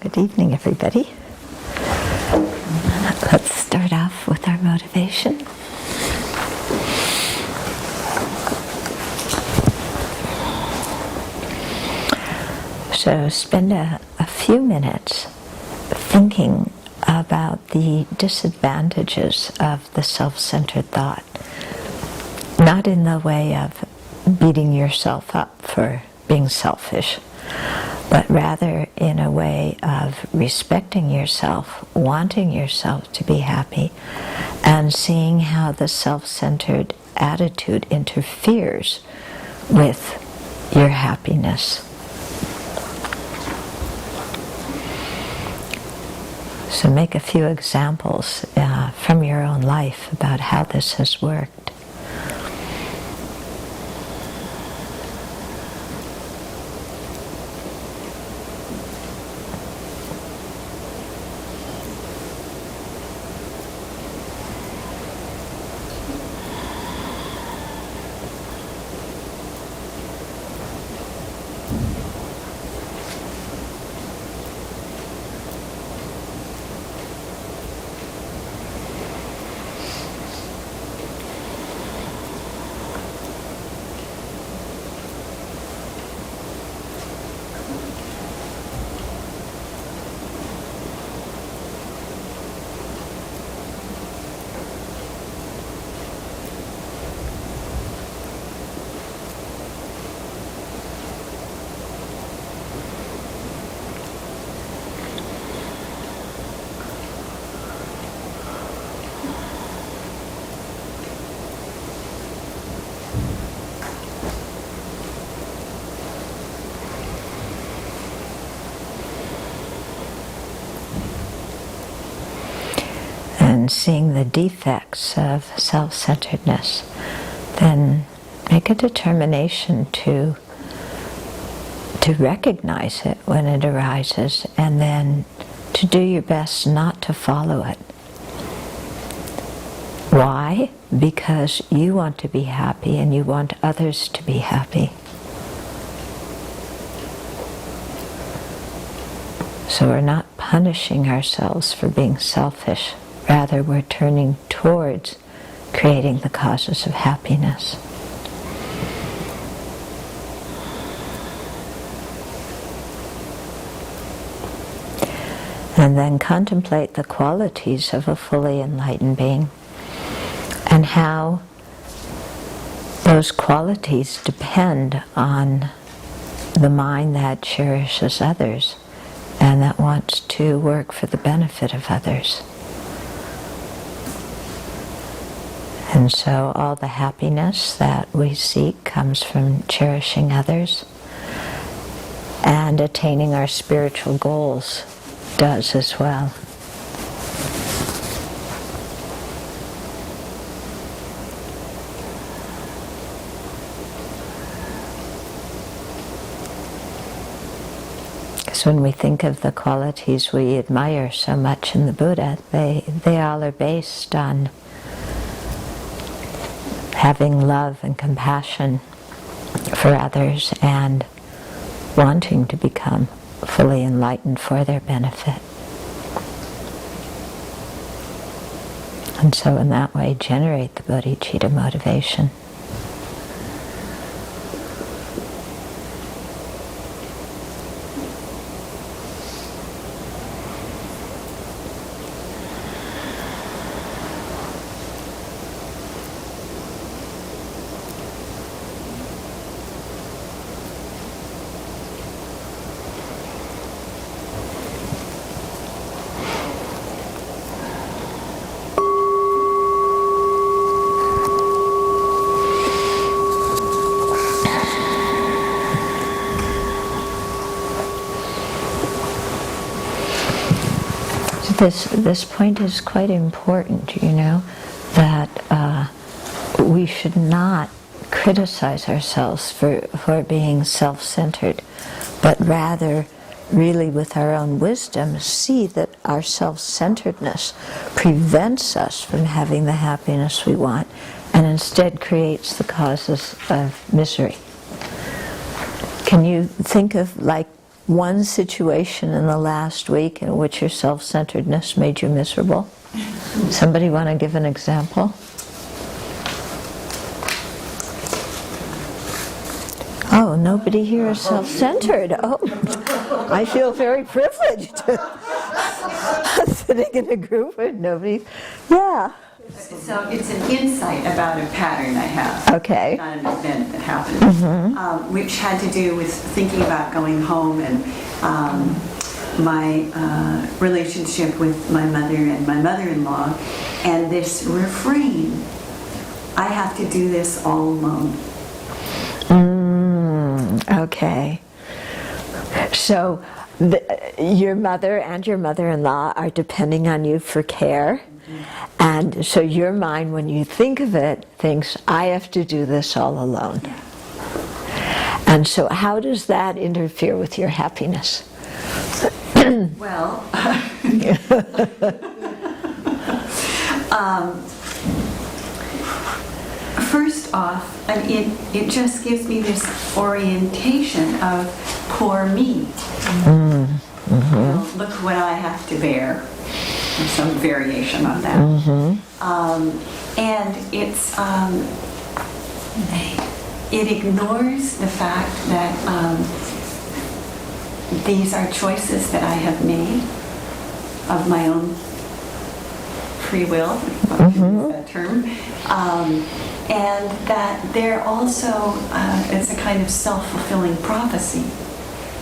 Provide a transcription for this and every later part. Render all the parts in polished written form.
Good evening, everybody. Let's start off with our motivation. So spend a few minutes thinking about the disadvantages of the self-centered thought. Not in the way of beating yourself up for being selfish, but rather in a way of respecting yourself, wanting yourself to be happy, and seeing how the self-centered attitude interferes with your happiness. So make a few examples from your own life about how this has worked. And seeing the defects of self-centeredness, then make a determination to recognize it when it arises, and then to do your best not to follow it. Why? Because you want to be happy and you want others to be happy. So we're not punishing ourselves for being selfish. Rather, we're turning towards creating the causes of happiness. And then contemplate the qualities of a fully enlightened being and how those qualities depend on the mind that cherishes others and that wants to work for the benefit of others. And so all the happiness that we seek comes from cherishing others, and attaining our spiritual goals does as well. Because when we think of the qualities we admire so much in the Buddha, they all are based on having love and compassion for others and wanting to become fully enlightened for their benefit. And so in that way generate the bodhicitta motivation. This point is quite important, that we should not criticize ourselves for being self-centered, but rather really with our own wisdom see that our self-centeredness prevents us from having the happiness we want and instead creates the causes of misery. Can you think of like one situation in the last week in which your self-centeredness made you miserable? Somebody want to give an example? Oh, nobody here is self-centered. Oh, I feel very privileged. Sitting in a group with nobody. Yeah. So it's an insight about a pattern I have. Okay. Not an event that happened, which had to do with thinking about going home and my relationship with my mother and my mother-in-law, and this refrain, I have to do this all alone. Okay. So your mother and your mother-in-law are depending on you for care. And so your mind, when you think of it, thinks, I have to do this all alone. And so how does that interfere with your happiness? Well, first off, it just gives me this orientation of poor me. Well, look what I have to bear. Some variation on that. And it ignores the fact that these are choices that I have made of my own free will, if I can use that term, and that they're also, it's a kind of self-fulfilling prophecy.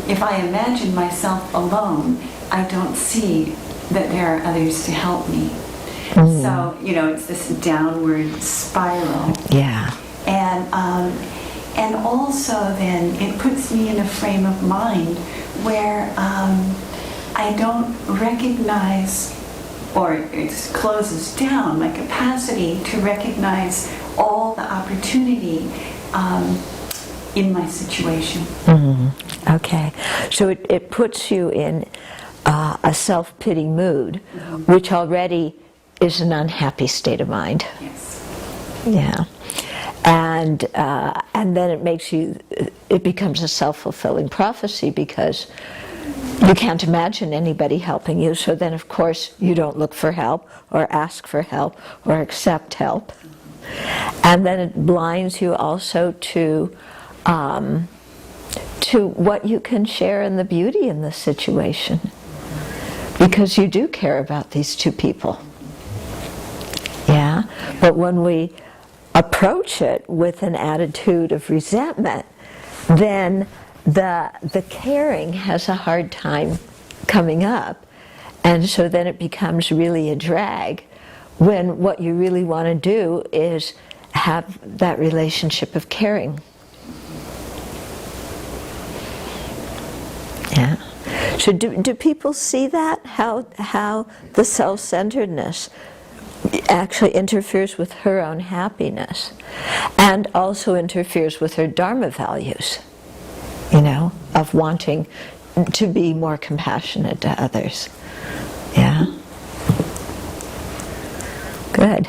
If I imagine myself alone, I don't see that there are others to help me. So, it's this downward spiral. Yeah. And also then it puts me in a frame of mind where I don't recognize, or it closes down my capacity to recognize all the opportunity in my situation. Okay. So it puts you in a self-pity mood, which already is an unhappy state of mind. Yes. Yeah. And then it becomes a self-fulfilling prophecy because you can't imagine anybody helping you, so then of course you don't look for help or ask for help or accept help. And then it blinds you also to what you can share in the beauty in this situation. Because you do care about these two people. Yeah? But when we approach it with an attitude of resentment, then the caring has a hard time coming up. And so then it becomes really a drag when what you really want to do is have that relationship of caring. Yeah. So do people see that? How the self-centeredness actually interferes with her own happiness and also interferes with her Dharma values, of wanting to be more compassionate to others. Yeah? Good.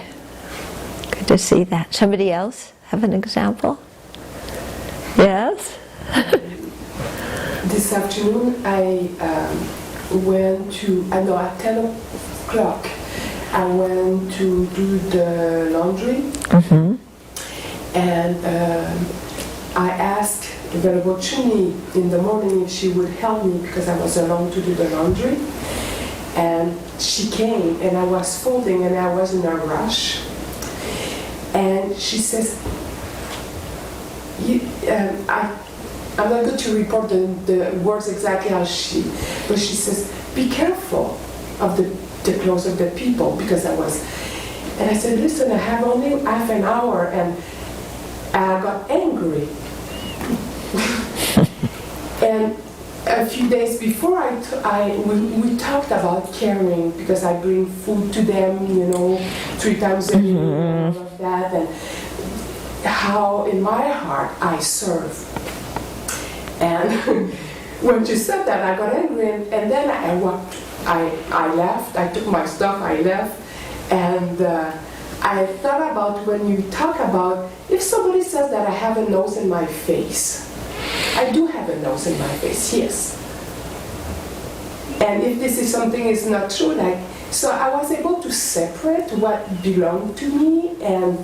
Good to see that. Somebody else have an example? Yes? This afternoon I went to, at 10 o'clock, I went to do the laundry. And I asked the Venerable Chuni in the morning if she would help me because I was alone to do the laundry. And she came and I was folding and I was in a rush. And she says, I'm not going to report the words exactly but she says, be careful of the clothes of the people, because and I said, listen, I have only half an hour, and I got angry. And a few days before we talked about caring, because I bring food to them, 3 times a week and all of that, and how in my heart I serve. And when she said that, I got angry, and then I left. I took my stuff, I left, and I thought about when you talk about, if somebody says that I have a nose in my face, I do have a nose in my face, yes. And if this is something is not true, like, so I was able to separate what belonged to me and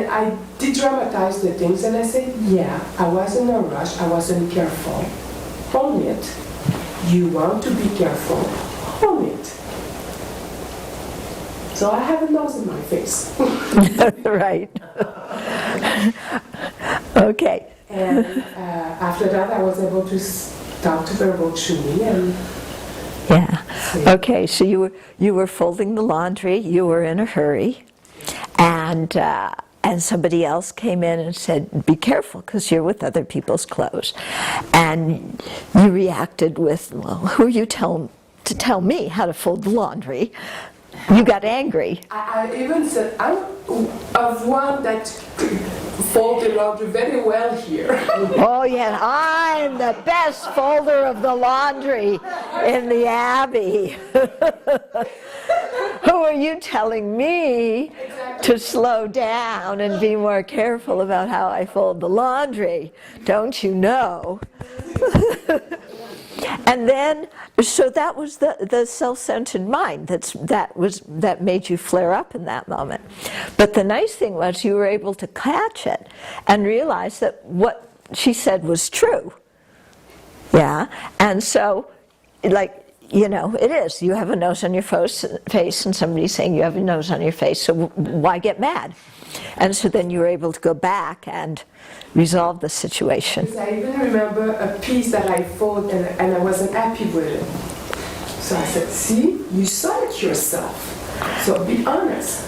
I de-dramatized the things and I said, yeah, I was in a rush, I wasn't careful. Own it. You want to be careful, own it. So I have a nose in my face. Right. Okay. And after that, I was able to talk to her about Shumi and Yeah. Okay. So you were folding the laundry. You were in a hurry, and somebody else came in and said, "Be careful, because you're with other people's clothes." And you reacted with, "Well, who are you to tell me how to fold the laundry?" You got angry. I even said, I'm of one that fold the laundry very well here. Oh yeah, I'm the best folder of the laundry in the Abbey. Who are you telling me to slow down and be more careful about how I fold the laundry? Don't you know? And then, so that was the self-centered mind that made you flare up in that moment. But the nice thing was you were able to catch it and realize that what she said was true. Yeah, and so, like, you know, it is. You have a nose on your face and somebody's saying you have a nose on your face, so why get mad? And so then you were able to go back and resolve the situation. I even remember a piece that I folded and I wasn't happy with it. So I said, see, you saw it yourself. So be honest.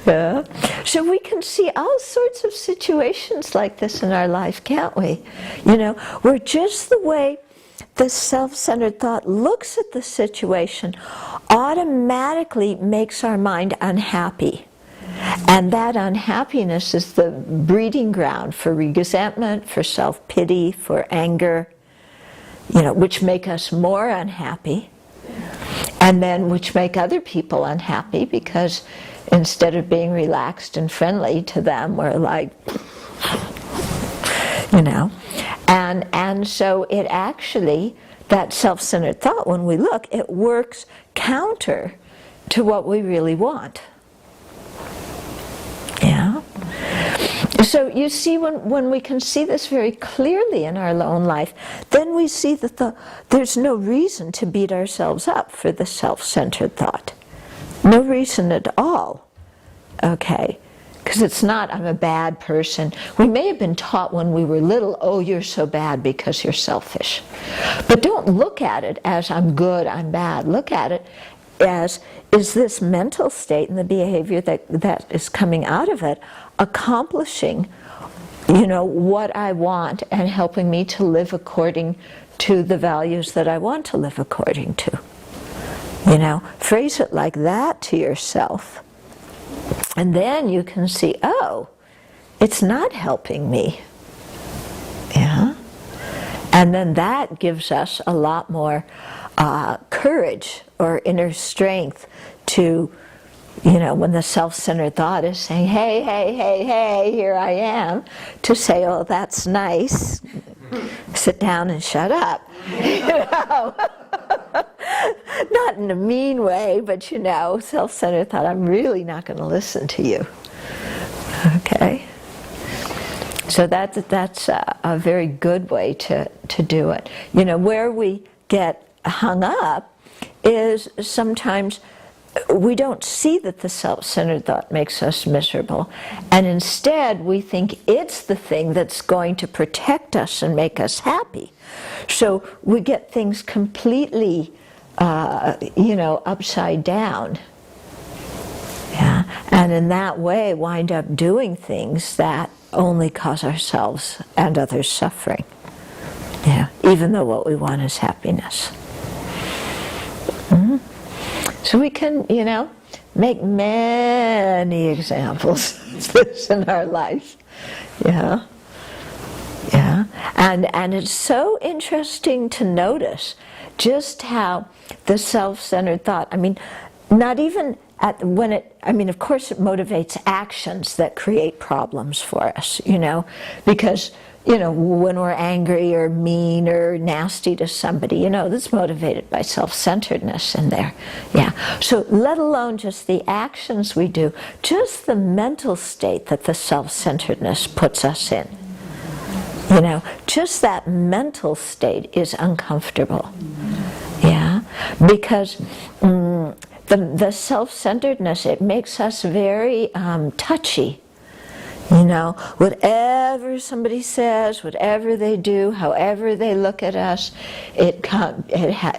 Yeah. So we can see all sorts of situations like this in our life, can't we? You know, where just the way the self-centered thought looks at the situation automatically makes our mind unhappy. And that unhappiness is the breeding ground for resentment, for self-pity, for anger, you know, which make us more unhappy, and then which make other people unhappy because instead of being relaxed and friendly to them, we're like, you know. And so it actually, that self-centered thought, when we look, it works counter to what we really want. Yeah. So you see, when we can see this very clearly in our own life, then we see that there's no reason to beat ourselves up for the self-centered thought. No reason at all. Okay. Because it's not, I'm a bad person. We may have been taught when we were little, oh, you're so bad because you're selfish. But don't look at it as I'm good, I'm bad. Look at it as, is this mental state and the behavior that is coming out of it accomplishing, you know, what I want and helping me to live according to the values that I want to live according to. You know, phrase it like that to yourself. And then you can see, oh, it's not helping me. Yeah? And then that gives us a lot more courage or inner strength to, you know, when the self-centered thought is saying, hey, hey, hey, hey, here I am, to say, oh, that's nice, sit down and shut up. You know? Not in a mean way, but, you know, self-centered thought, I'm really not going to listen to you. Okay? So that's a very good way to do it. You know, where we get hung up is sometimes we don't see that the self-centered thought makes us miserable, and instead we think it's the thing that's going to protect us and make us happy. So we get things completely, you know, upside down. Yeah, and in that way wind up doing things that only cause ourselves and others suffering. Yeah, even though what we want is happiness. Mm-hmm. So we can, you know, make many examples of this in our life. Yeah. Yeah. And it's so interesting to notice just how the self-centered thought, I mean, not even of course it motivates actions that create problems for us, because, when we're angry or mean or nasty to somebody, that's motivated by self-centeredness in there. Yeah. So let alone just the actions we do, just the mental state that the self-centeredness puts us in. Just that mental state is uncomfortable. Yeah. Because the self-centeredness, it makes us very touchy. Whatever somebody says, whatever they do, however they look at us, it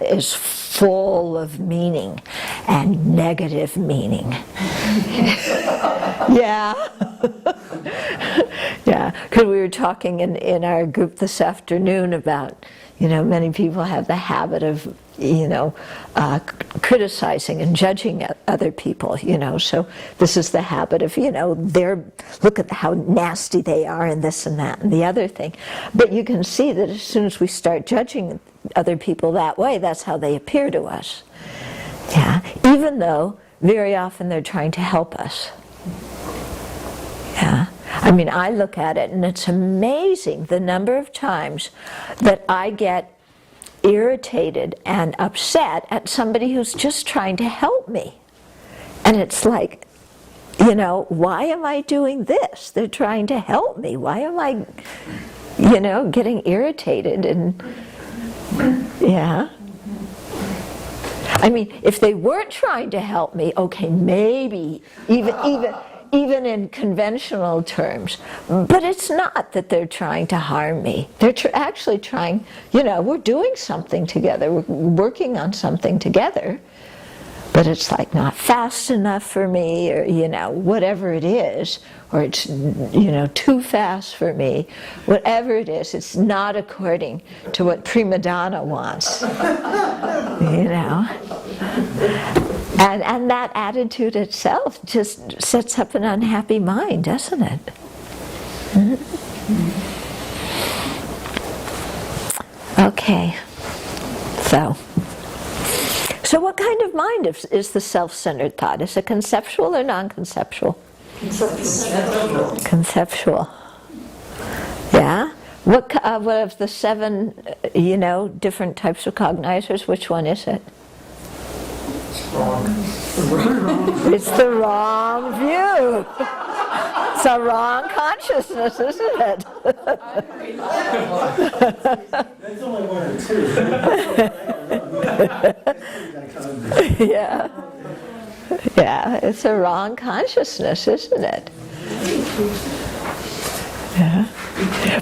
is full of meaning and negative meaning. Yeah. Yeah, because we were talking in our group this afternoon about, many people have the habit of, criticizing and judging other people, so this is the habit of, look at how nasty they are and this and that and the other thing. But you can see that as soon as we start judging other people that way, that's how they appear to us. Yeah, even though very often they're trying to help us. Yeah. I look at it and it's amazing the number of times that I get irritated and upset at somebody who's just trying to help me. And it's like, why am I doing this? They're trying to help me. Why am I, getting irritated? And yeah. If they weren't trying to help me, okay, maybe even in conventional terms. But it's not that they're trying to harm me. They're actually trying, we're doing something together. We're working on something together. But it's like not fast enough for me, or, whatever it is. Or it's, too fast for me. Whatever it is, it's not according to what prima donna wants. And that attitude itself just sets up an unhappy mind, doesn't it? Mm-hmm. Okay. So what kind of mind is the self-centered thought? Is it conceptual or non-conceptual? Conceptual. Conceptual. Yeah? What of the 7, different types of cognizers, which one is it? It's the wrong view. It's a wrong consciousness, isn't it? There's only one or two. Yeah. Yeah, it's a wrong consciousness, isn't it? Yeah.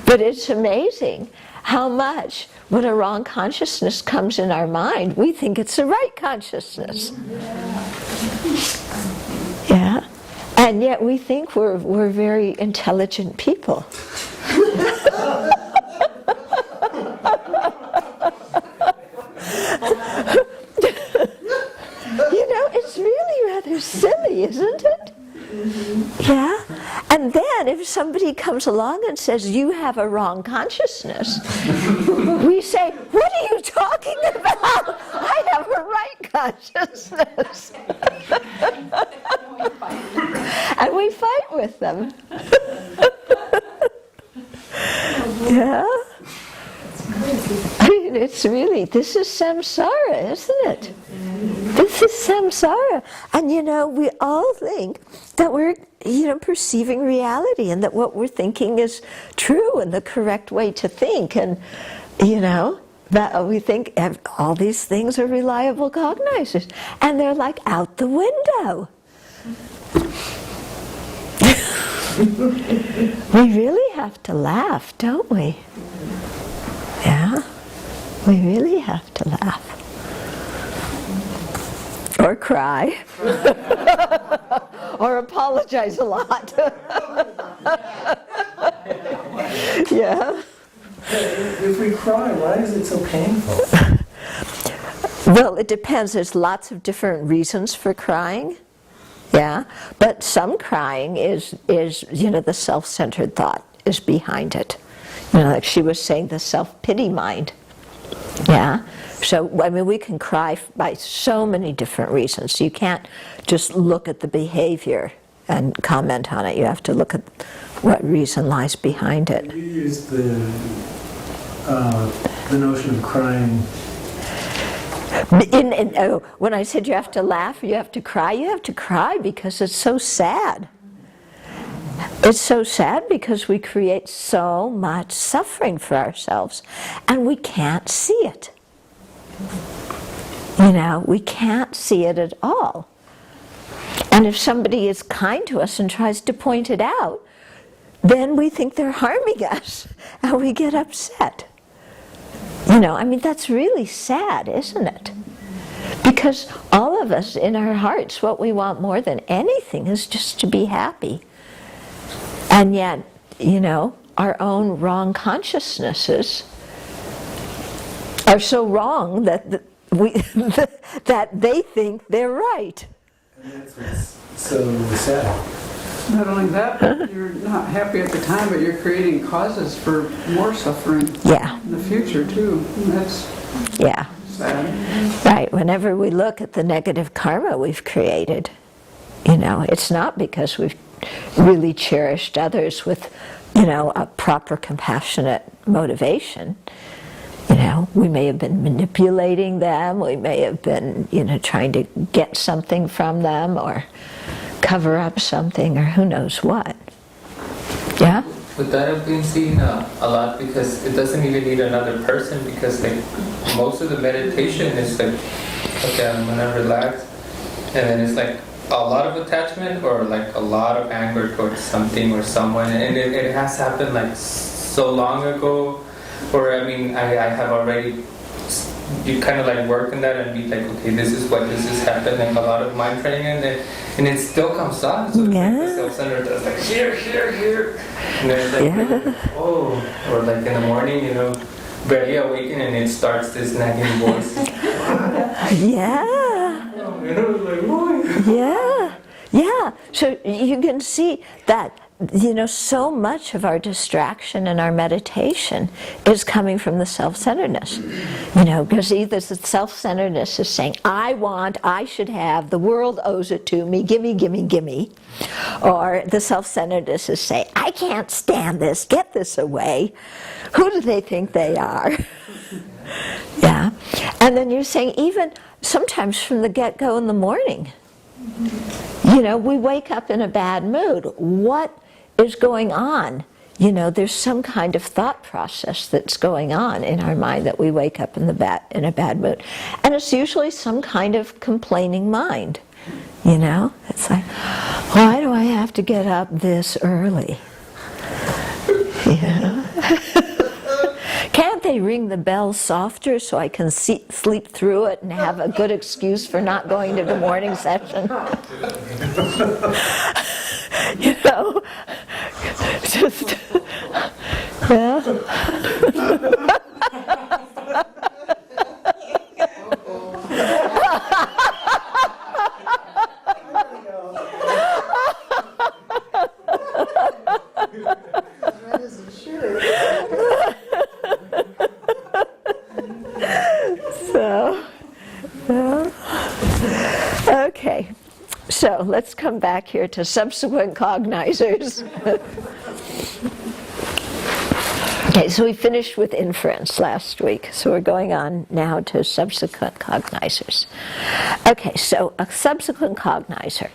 But it's amazing how much, when a wrong consciousness comes in our mind, we think it's the right consciousness. Yeah. And yet we think we're very intelligent people. It's really rather silly, isn't it? Yeah? And then if somebody comes along and says, you have a wrong consciousness, we say, what are you talking about? I have a right consciousness. And we fight with them. Yeah? It's really, this is samsara, isn't it? This is samsara. And we all think that we're, perceiving reality and that what we're thinking is true and the correct way to think. And, that we think all these things are reliable cognizers. And they're like out the window. We really have to laugh, don't we? Yeah? We really have to laugh. Or cry. Or apologize a lot. Yeah. If we cry, why is it so painful? Well, it depends. There's lots of different reasons for crying. Yeah. But some crying is the self-centered thought is behind it. Like she was saying, the self-pity mind. Yeah. So, I mean, we can cry by so many different reasons. You can't just look at the behavior and comment on it. You have to look at what reason lies behind it. You use the notion of crying. When I said you have to laugh, you have to cry because it's so sad. It's so sad because we create so much suffering for ourselves and we can't see it. You know, we can't see it at all. And if somebody is kind to us and tries to point it out, then we think they're harming us and we get upset. You know, I mean, that's really sad, isn't it? Because all of us in our hearts, what we want more than anything is just to be happy. And yet, you know, our own wrong consciousnesses are so wrong that that they think they're right. And that's what's so sad. Not only that, but you're not happy at the time, but you're creating causes for more suffering Yeah. in the future too. And that's Yeah. sad. Right. Whenever we look at the negative karma we've created, you know, it's not because we've really cherished others with, you know, a proper compassionate motivation. You know, we may have been manipulating them, we may have been, you know, trying to get something from them or cover up something or who knows what. Yeah? Would that have been seen a lot because it doesn't even need another person because like most of the meditation is like, okay, I'm gonna relax, and then it's like a lot of attachment or like a lot of anger towards something or someone, and it has happened like so long ago, or I mean I have already, you kind of like work on that and be like, okay, this is happened, like a lot of mind training, and it still comes on. So Yeah. like the self-centered does like here, and then it's like, oh, or like in the morning, you know, barely awaken and it starts this nagging voice. Yeah. You know, like, oh. Yeah. Yeah. So you can see that, you know, so much of our distraction and our meditation is coming from the self-centeredness. You know, because either the self-centeredness is saying, I should have, the world owes it to me, gimme, gimme, gimme. Or the self-centeredness is saying, I can't stand this, get this away. Who do they think they are? Yeah. And then you're saying, even sometimes from the get-go in the morning, you know, we wake up in a bad mood. What is going on? You know, there's some kind of thought process that's going on in our mind that we wake up in a bad mood. And it's usually some kind of complaining mind. You know? It's like, why do I have to get up this early? You know? Can't they ring the bell softer so I can sleep through it and have a good excuse for not going to the morning session? You know? Just, yeah. Okay, so let's come back here to subsequent cognizers. Okay, so we finished with inference last week, so we're going on now to subsequent cognizers. Okay, so a subsequent cognizer,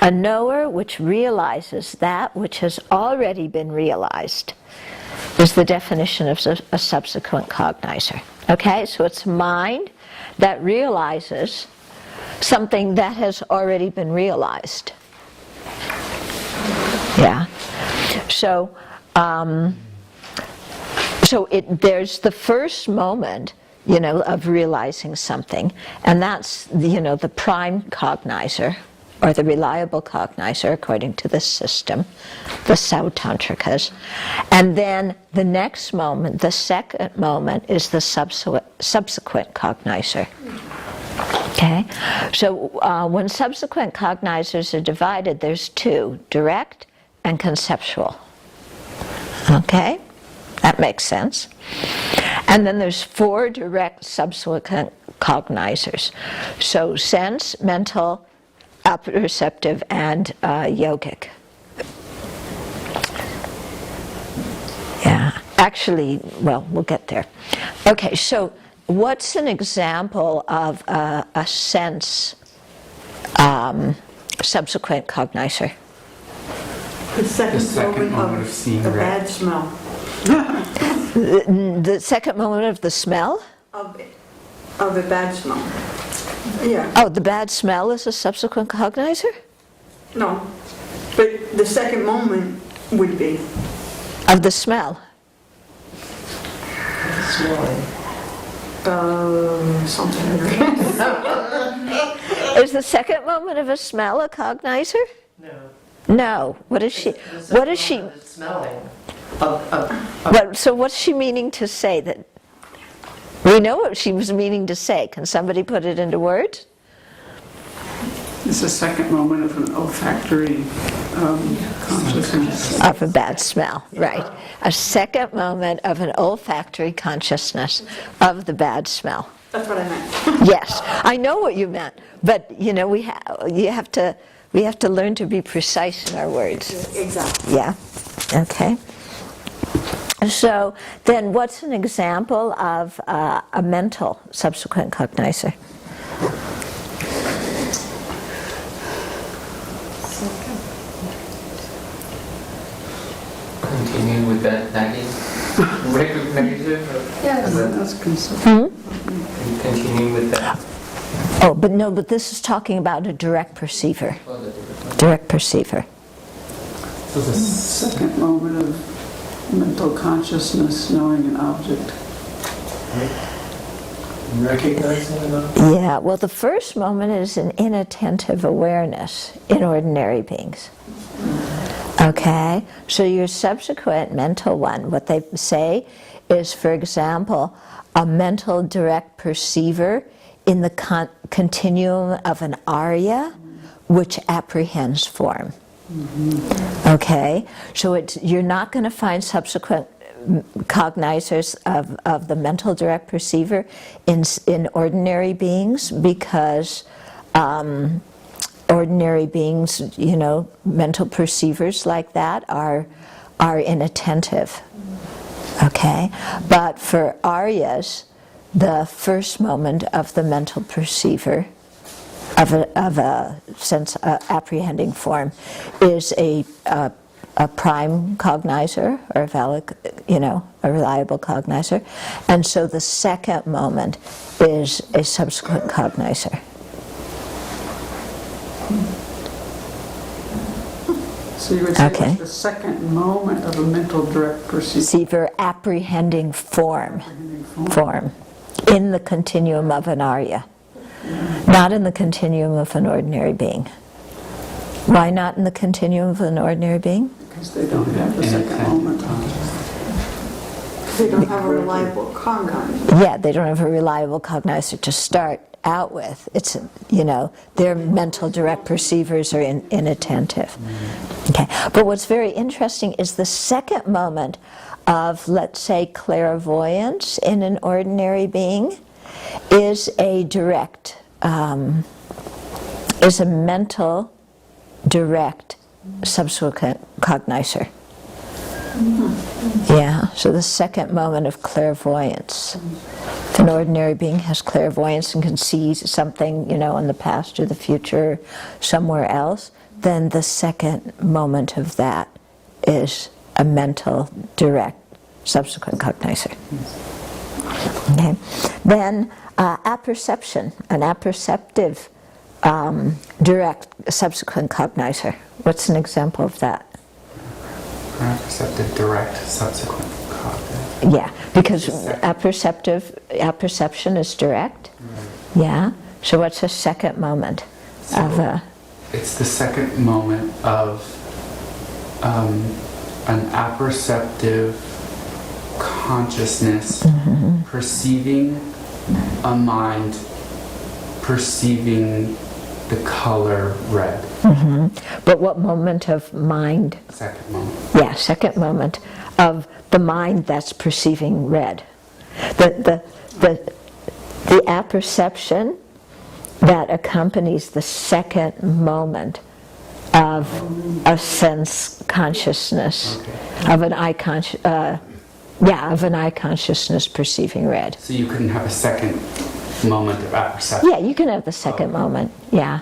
a knower which realizes that which has already been realized, is the definition of a subsequent cognizer. Okay, so it's mind that realizes something that has already been realized. Yeah. So, there's the first moment, you know, of realizing something, and that's, you know, the prime cognizer, or the reliable cognizer, according to this system, the Sautantrikas. And then the next moment, the second moment, is the subsequent cognizer. Okay? So when subsequent cognizers are divided, there's two, direct and conceptual. Okay? That makes sense. And then there's 4 direct subsequent cognizers. So sense, mental, apperceptive, and yogic. Yeah, actually, well, we'll get there. Okay, so what's an example of a sense subsequent cognizer? The second moment of seeing the red. bad smell. The second moment of the smell? Of a bad smell. Yeah, Oh, the bad smell is a subsequent cognizer? no. But the second moment would be. Of the smell? Smelling. Something. Is the second moment of a smell a cognizer? No. No. What is she? What is she? Smelling. So what's she meaning to say? That we know what she was meaning to say. Can somebody put it into words? It's a second moment of an olfactory consciousness. Of a bad smell, right? A second moment of an olfactory consciousness of the bad smell. That's what I meant. Yes, I know what you meant, but you know we have to learn to be precise in our words. Exactly. Yeah. Okay. So then, what's an example of a mental subsequent cognizer? Continue with that nagging. Recognizer? Yeah, that's conceptual. Continue with that. Oh, but no, but this is talking about a direct perceiver. Oh, the different one. Direct perceiver. So the Second moment of mental consciousness knowing an object. recognizing enough. Yeah, well, the first moment is an inattentive awareness in ordinary beings. Okay, so your subsequent mental one, what they say is, for example, a mental direct perceiver in the continuum of an arya which apprehends form. Okay, so you're not going to find subsequent cognizers of the mental direct perceiver in ordinary beings, because ordinary beings, you know, mental perceivers like that are inattentive. Okay, but for Aryas, the first moment of the mental perceiver of a sense apprehending form is a prime cognizer, or a valid, you know, a reliable cognizer, and so the second moment is a subsequent cognizer. So you would say Okay. it's the second moment of a mental direct Perceiver apprehending form. form. In the continuum of an arya, not in the continuum of an ordinary being. Why not in the continuum of an ordinary being? Because they don't have the second moment. They don't have a reliable cognizer. Yeah, they don't have a reliable cognizer to start out with. It's, you know, their mental direct perceivers are inattentive. Okay, but what's very interesting is the second moment of, let's say, clairvoyance in an ordinary being is a direct, is a mental direct subsequent cognizer. Yeah, so the second moment of clairvoyance. If an ordinary being has clairvoyance and can see something, you know, in the past or the future, somewhere else, then the second moment of that is a mental direct subsequent cognizer. Okay. Then apperception, an apperceptive direct subsequent cognizer. What's an example of that? Apperceptive direct subsequent cognitive. Yeah, because apperception is direct. Right. Yeah. So what's the second moment of a? It's the second moment of an apperceptive consciousness perceiving a mind, perceiving the color red. But what moment of mind? Second moment. Yeah, second moment of the mind that's perceiving red. The apperception that accompanies the second moment of a sense consciousness, of an eye consciousness perceiving red. So you couldn't have a second moment of apperception? Yeah, you can have the second moment, yeah.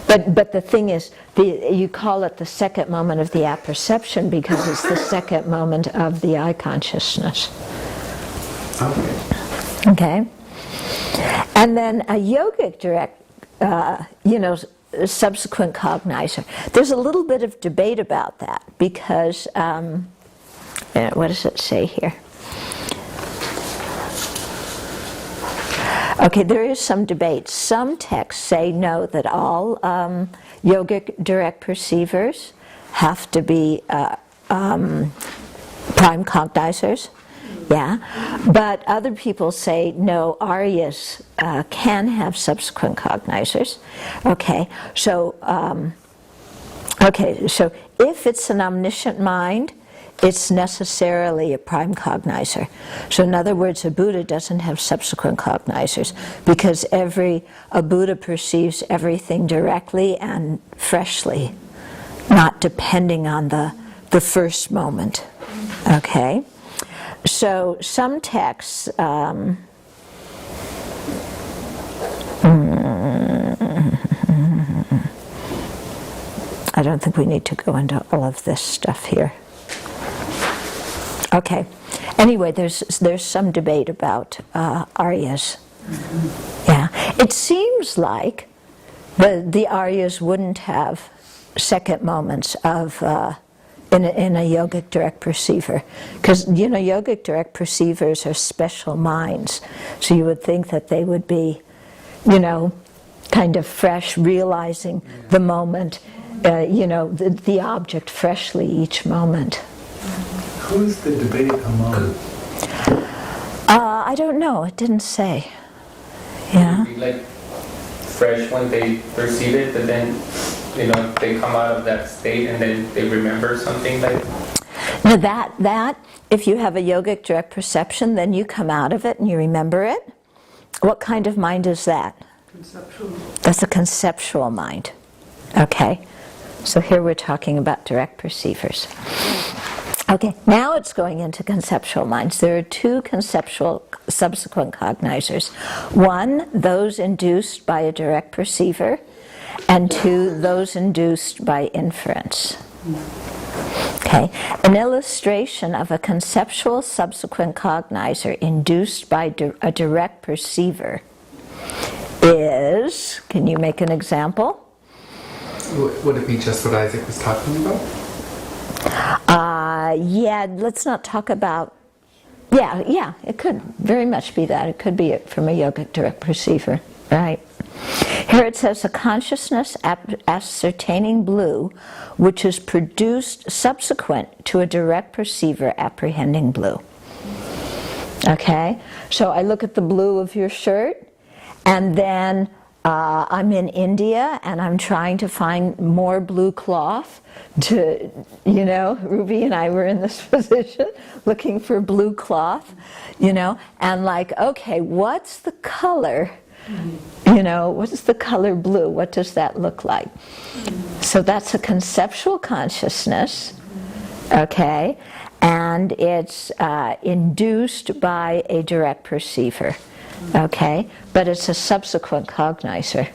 But the thing is, you call it the second moment of the apperception because it's the second moment of the eye consciousness. Okay? And then a yogic direct, subsequent cognizer. There's a little bit of debate about that because, what does it say here? Okay, there is some debate. Some texts say no, that all yogic direct perceivers have to be prime cognizers. Yeah, but other people say no, Aryas can have subsequent cognizers. Okay, so if it's an omniscient mind, it's necessarily a prime cognizer. So in other words, a Buddha doesn't have subsequent cognizers because a Buddha perceives everything directly and freshly, not depending on the first moment. Okay? So some texts I don't think we need to go into all of this stuff here. Okay. Anyway, there's some debate about Aryas. Yeah. It seems like the Aryas wouldn't have second moments of in a yogic direct perceiver, because yogic direct perceivers are special minds, so you would think that they would be kind of fresh, realizing the moment, the object freshly each moment. Who's the debate among? I don't know, it didn't say. Yeah. It'd be like fresh when they perceive it, but then they come out of that state and then they remember something like. Now that if you have a yogic direct perception, then you come out of it and you remember it. What kind of mind is that? Conceptual. That's a conceptual mind. Okay, so here we're talking about direct perceivers. Okay, now it's going into conceptual minds. There are two conceptual subsequent cognizers. One, those induced by a direct perceiver, and two, those induced by inference. Okay, an illustration of a conceptual subsequent cognizer induced by a direct perceiver is, can you make an example? Would it be just what Isaac was talking about? Let's not talk about, it could very much be that. It could be from a yogic direct perceiver, right? Here it says a consciousness ascertaining blue which is produced subsequent to a direct perceiver apprehending blue. Okay, so I look at the blue of your shirt and then I'm in India and I'm trying to find more blue cloth to, Ruby and I were in this position looking for blue cloth, and okay, what's the color? What's the color blue? What does that look like? So that's a conceptual consciousness, okay, and it's induced by a direct perceiver, okay, but it's a subsequent cognizer.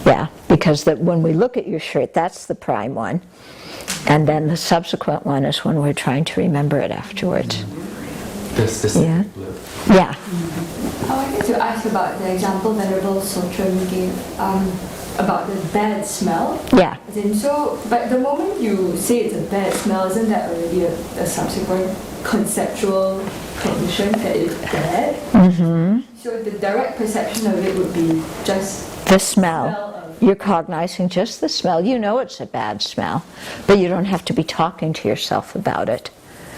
Yeah, because when we look at your shirt, that's the prime one, and then the subsequent one is when we're trying to remember it afterwards. The specific blue. Yeah. I wanted to ask about the example Venerable Sotram gave about the bad smell. Yeah. But the moment you say it's a bad smell, isn't that already a subsequent conceptual cognition that it's bad? Mm-hmm. So the direct perception of it would be just the smell. You're cognizing just the smell. You know it's a bad smell, but you don't have to be talking to yourself about it.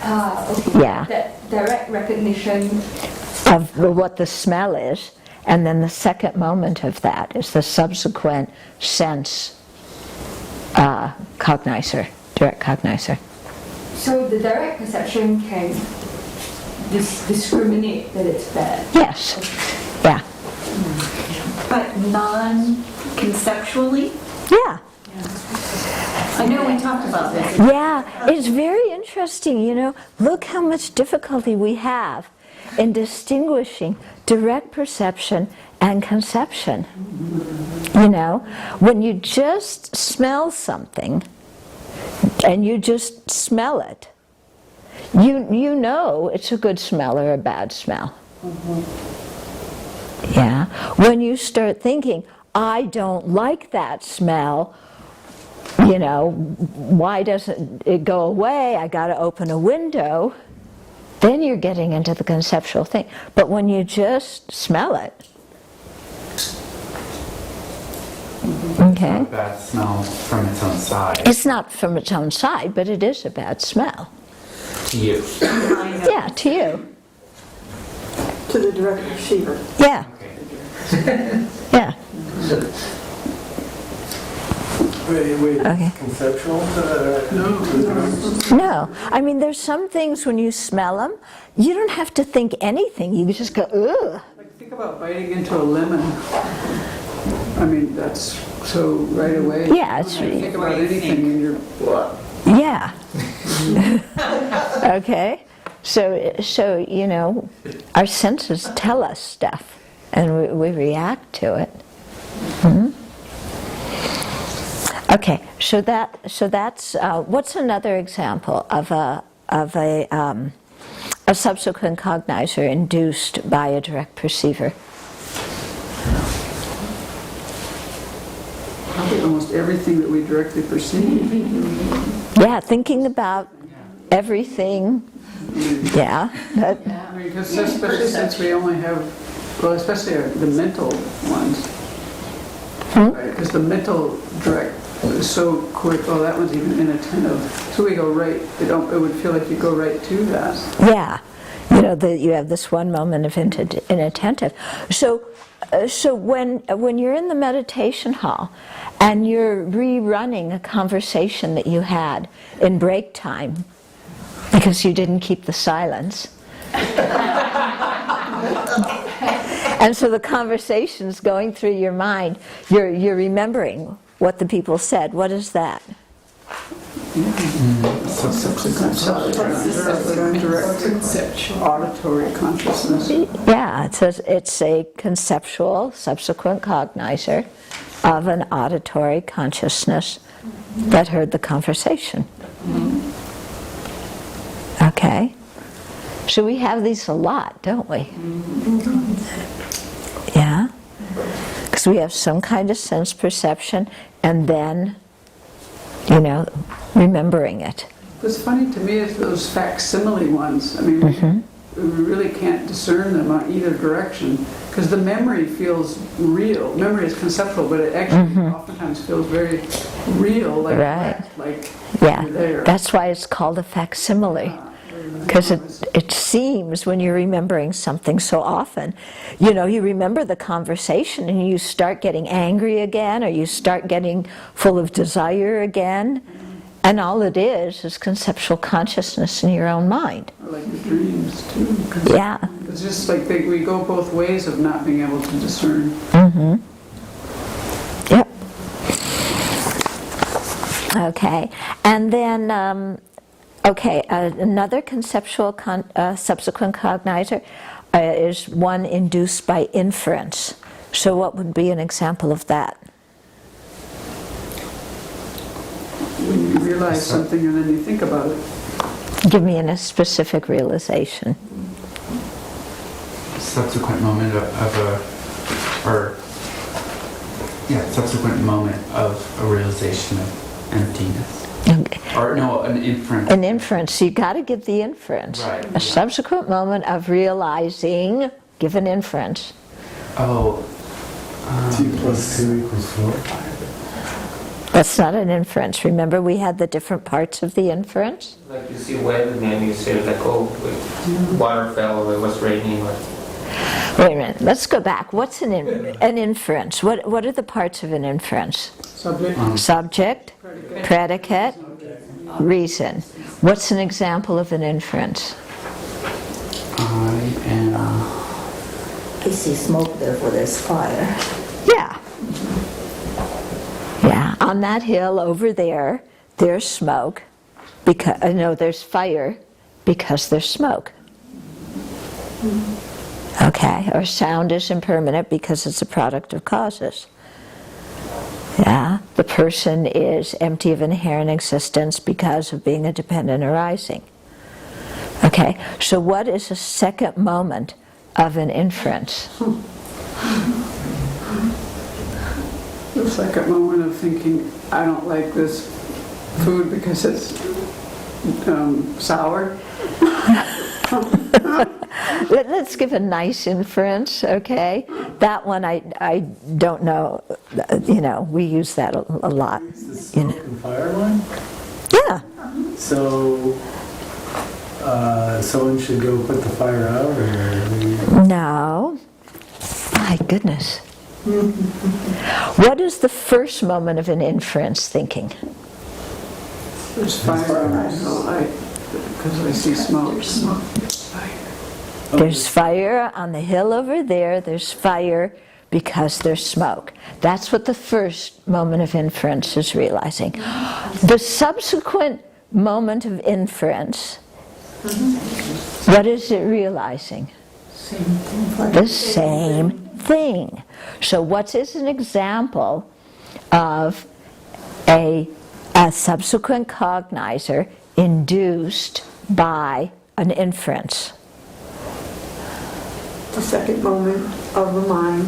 Okay. Yeah. That direct recognition of what the smell is, and then the second moment of that is the subsequent sense cognizer, direct cognizer. So the direct perception can discriminate that it's bad. Yes. Yeah. But non-conceptually? Yeah. I know we talked about this. Yeah. It's very interesting, you know. Look how much difficulty we have in distinguishing direct perception and conception. You know, when you just smell something and you just smell it, you know it's a good smell or a bad smell. Yeah. When you start thinking, I don't like that smell, you know, why doesn't it go away? I got to open a window. Then you're getting into the conceptual thing. But when you just smell it, okay. It's not a bad smell from its own side. It's not from its own side, but it is a bad smell. To you. Yeah, to you. To the direct receiver. Yeah. Yeah. Wait, Okay. conceptual? No. I mean, there's some things when you smell them, you don't have to think anything. You just go, ugh. Like, think about biting into a lemon. I mean, that's so right away. Yeah, it's You think about anything and you're, what? Yeah. Okay. So you know, our senses tell us stuff, and we react to it. Hmm? Okay. So that's what's another example of a subsequent cognizer induced by a direct perceiver? Probably almost everything that we directly perceive. Yeah, thinking about everything. Yeah. I mean, because especially since we only have, well, especially the mental ones. Right? Because the mental direct is so quick, oh, that one's even inattentive. So we go right, it would feel like you go right to that. Yeah. You know, you have this one moment of inattentive. So when you're in the meditation hall and you're rerunning a conversation that you had in break time because you didn't keep the silence, and so the conversation's going through your mind, you're remembering what the people said. What is that? Direct auditory consciousness. Yeah, it's a conceptual subsequent cognizer of an auditory consciousness that heard the conversation. Okay? So we have these a lot, don't we? Yeah? Because we have some kind of sense perception and then, you know, remembering it. What's funny to me is those facsimile ones. I mean, we really can't discern them on either direction because the memory feels real. Memory is conceptual, but it actually oftentimes feels very real, like you're there. That's why it's called a facsimile. Because it seems when you're remembering something so often, you know, you remember the conversation and you start getting angry again or you start getting full of desire again. And all it is conceptual consciousness in your own mind. Or like the dreams too. Yeah. It's just like we go both ways of not being able to discern. Yep. Okay. And then, another conceptual subsequent cognizer is one induced by inference. So what would be an example of that? When you realize something and then you think about it. Give me a specific realization. Subsequent moment subsequent moment of a realization of emptiness. Okay. Or no, an inference. An inference. You got to give the inference. Right. A subsequent moment of realizing. Give an inference. Oh. T plus 2 equals 4. That's not an inference. Remember, we had the different parts of the inference. Like you see wet and then you say like, oh, water fell or it was raining. Or... Wait a minute. Let's go back. What's an inference? What are the parts of an inference? Subject, predicate, reason. What's an example of an inference? I am. I see smoke, therefore there's fire. Yeah. Yeah, on that hill over there, there's smoke, because, no, there's fire because there's smoke. Okay, or sound is impermanent because it's a product of causes. Yeah, the person is empty of inherent existence because of being a dependent arising. Okay, so what is a second moment of an inference? The second moment of thinking, I don't like this food because it's sour. Let's give a nice inference, okay? That one I don't know, we use that a lot. Is the smoke and fire one? Yeah. So, someone should go put the fire out, or? No. My goodness. What is the first moment of an inference thinking? There's fire on the hill, because I see smoke. There's fire on the hill over there, there's fire because there's smoke. That's what the first moment of inference is realizing. The subsequent moment of inference, what is it realizing? The same thing. So what is an example of a subsequent cognizer induced by an inference? The second moment of the mind,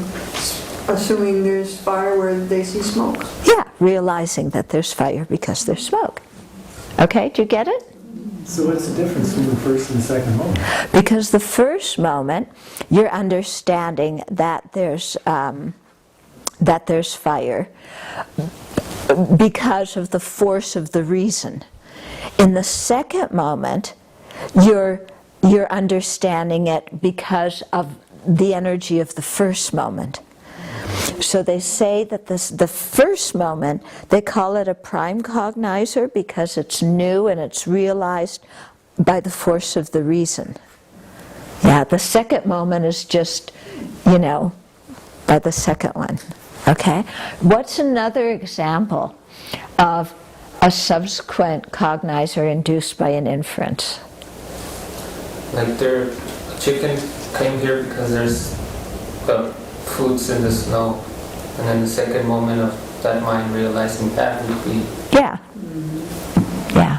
assuming there's fire where they see smoke. Yeah, realizing that there's fire because there's smoke. Okay, do you get it? So what's the difference between the first and the second moment? Because the first moment, you're understanding that there's fire because of the force of the reason. In the second moment, you're understanding it because of the energy of the first moment. So they say that the first moment, they call it a prime cognizer because it's new and it's realized by the force of the reason. Yeah, the second moment is just, by the second one. Okay? What's another example of a subsequent cognizer induced by an inference? Like a chicken came here because there's foods in the snow, and then the second moment of that mind realizing that would be. Yeah. Yeah.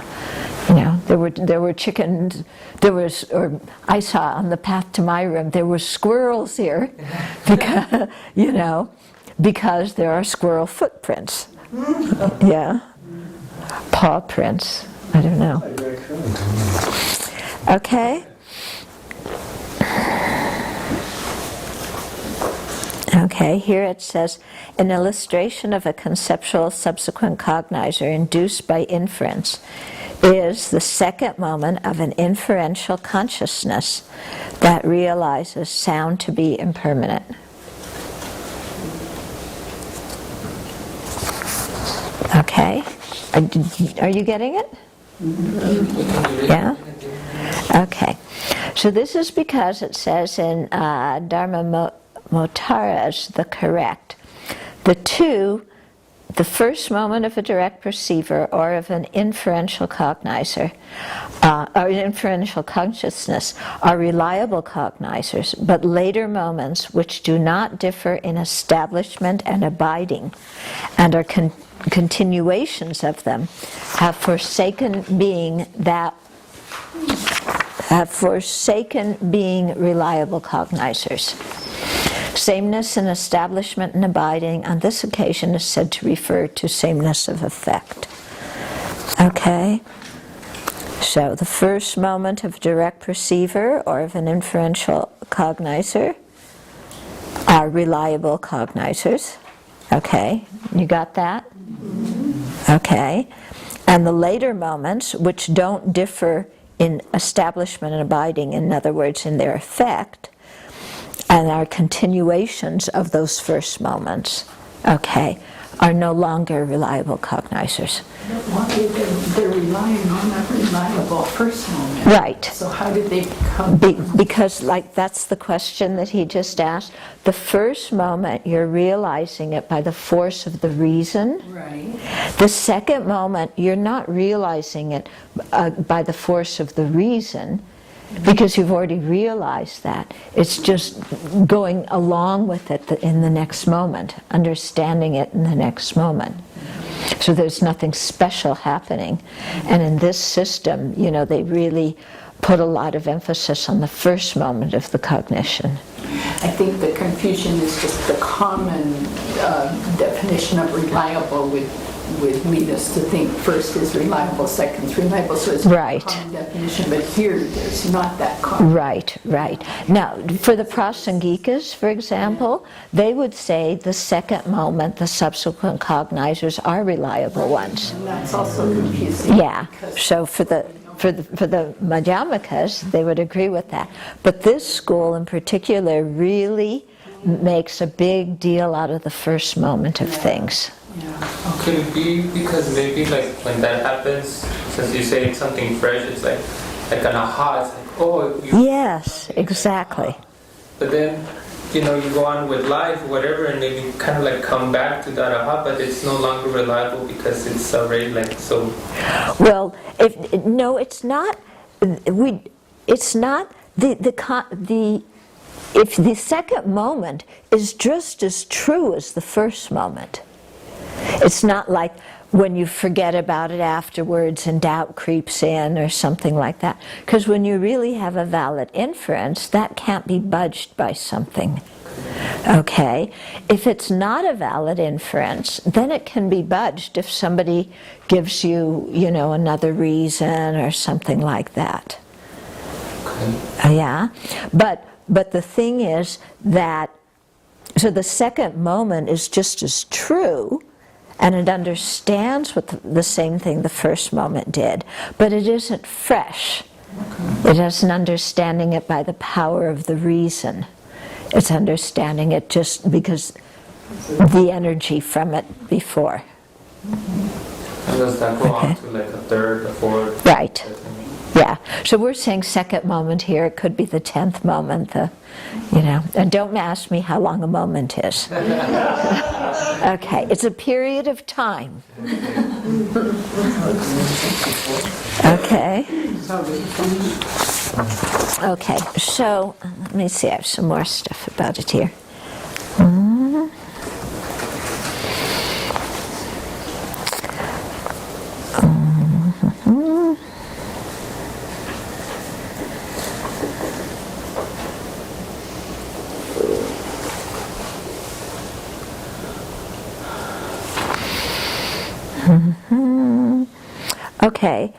There were chickens, or I saw on the path to my room, there were squirrels here because, because there are squirrel footprints. Yeah. Paw prints. I don't know. Okay. Okay, here it says, an illustration of a conceptual subsequent cognizer induced by inference is the second moment of an inferential consciousness that realizes sound to be impermanent. Okay, are you getting it? Yeah? Okay, so this is because it says in Dharma Motaras, the correct. The first moment of a direct perceiver or of an inferential cognizer, or an inferential consciousness, are reliable cognizers, but later moments which do not differ in establishment and abiding, and are continuations of them, have forsaken being reliable cognizers. Sameness in establishment and abiding on this occasion is said to refer to sameness of effect. Okay? So the first moment of direct perceiver or of an inferential cognizer are reliable cognizers. Okay? You got that? Okay. And the later moments, which don't differ in establishment and abiding, in other words, in their effect, and are continuations of those first moments, okay, are no longer reliable cognizers. Why they're relying on a reliable first moment. Right. So how did they become? Because like that's the question that he just asked. The first moment you're realizing it by the force of the reason. Right. The second moment you're not realizing it by the force of the reason, because you've already realized that. It's just going along with it in the next moment, understanding it in the next moment. So there's nothing special happening. And in this system, you know, they really put a lot of emphasis on the first moment of the cognition. I think the confusion is just the common definition of reliable would lead us to think first is reliable, second is reliable, so it's right. A common definition, but here there's not that common. Right. Now, for the Prasangikas, for example, they would say the second moment, the subsequent cognizers are reliable ones. And that's also confusing. Yeah, so for the Madhyamikas, they would agree with that. But this school in particular really makes a big deal out of the first moment of things. Yeah. Could it be because maybe like when that happens, since you say it's something fresh, it's like an aha, it's like, oh. Yes, exactly. But then, you know, you go on with life, whatever, and then you kind of like come back to that aha, but it's no longer reliable because it's already like so. Well, it's not. It's not if the second moment is just as true as the first moment. It's not like when you forget about it afterwards and doubt creeps in or something like that. Because when you really have a valid inference, that can't be budged by something. Okay? If it's not a valid inference, then it can be budged if somebody gives you, you know, another reason or something like that. Yeah? But the thing is that, so the second moment is just as true, and it understands what the same thing the first moment did, but it isn't fresh. It isn't understanding it by the power of the reason. It's understanding it just because the energy from it before. And does that go on to like a third, a fourth? Right. Yeah. So we're saying second moment here. It could be the 10th moment. You know. And don't ask me how long a moment is. Okay. It's a period of time. Okay. Okay. So let me see. I have some more stuff about it here. Okay.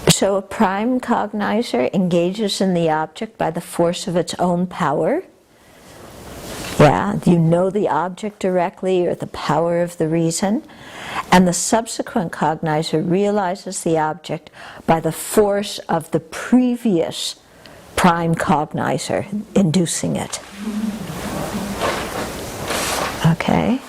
So a prime cognizer engages in the object by the force of its own power. Yeah, you know the object directly or the power of the reason. And the subsequent cognizer realizes the object by the force of the previous prime cognizer inducing it. Okay.